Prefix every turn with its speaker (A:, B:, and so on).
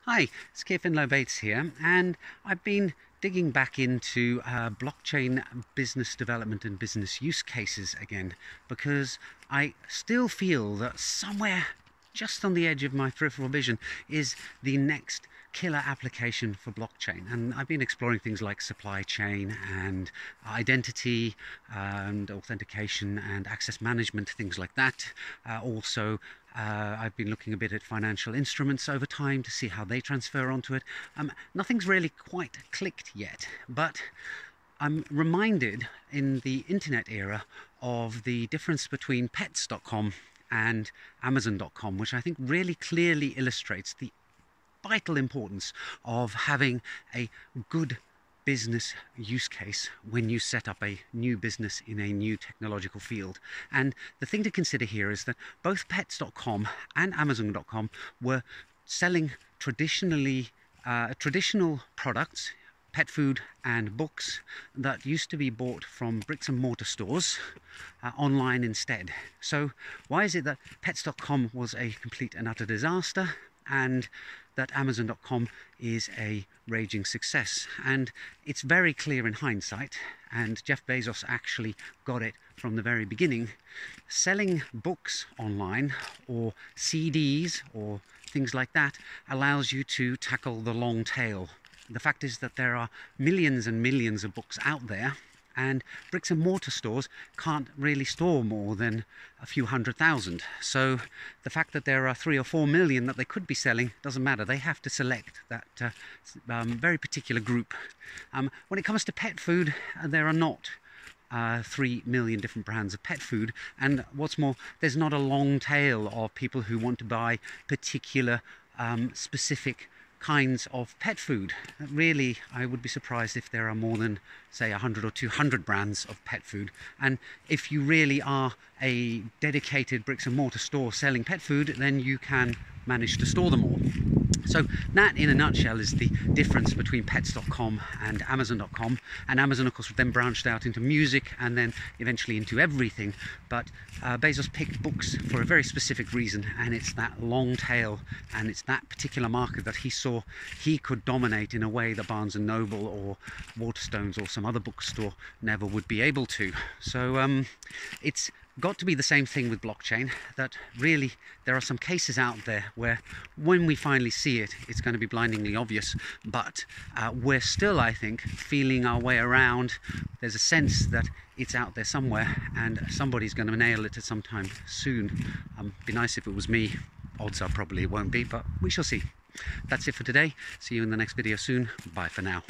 A: Hi, it's Keir Bates here, and I've been digging back into blockchain business development and business use cases again, because I still feel that somewhere just on the edge of my peripheral vision is the next killer application for blockchain. And I've been exploring things like supply chain and identity and authentication and access management, things like that. I've been looking a bit at financial instruments over time to see how they transfer onto it. Nothing's really quite clicked yet, but I'm reminded in the internet era of the difference between pets.com and Amazon.com, which I think really clearly illustrates the vital importance of having a good business use case when you set up a new business in a new technological field. And the thing to consider here is that both pets.com and Amazon.com were selling traditional products, pet food and books, that used to be bought from bricks and mortar stores online instead. So why is it that pets.com was a complete and utter disaster and that Amazon.com is a raging success? And it's very clear in hindsight, and Jeff Bezos actually got it from the very beginning. Selling books online or CDs or things like that allows you to tackle the long tail. The fact is that there are millions and millions of books out there, and bricks and mortar stores can't really store more than a few 100,000. So the fact that there are 3 or 4 million that they could be selling doesn't matter. They have to select that very particular group. When it comes to pet food, there are not 3 million different brands of pet food, and what's more, there's not a long tail of people who want to buy particular specific kinds of pet food. Really, I would be surprised if there are more than, say, 100 or 200 brands of pet food. And if you really are a dedicated bricks and mortar store selling pet food, then you can manage to store them all. So that, in a nutshell, is the difference between pets.com and Amazon.com. And Amazon, of course, then branched out into music and then eventually into everything. But Bezos picked books for a very specific reason, and it's that long tail, and it's that particular market that he saw he could dominate in a way that Barnes & Noble or Waterstones or some other bookstore never would be able to. So it's got to be the same thing with blockchain, that really there are some cases out there where when we finally see it, it's going to be blindingly obvious, but we're still, I think, feeling our way around. There's a sense that it's out there somewhere and somebody's going to nail it at some time soon. Be nice if it was me. Odds are probably it won't be, but we shall see. That's it for today. See you in the next video soon. Bye for now.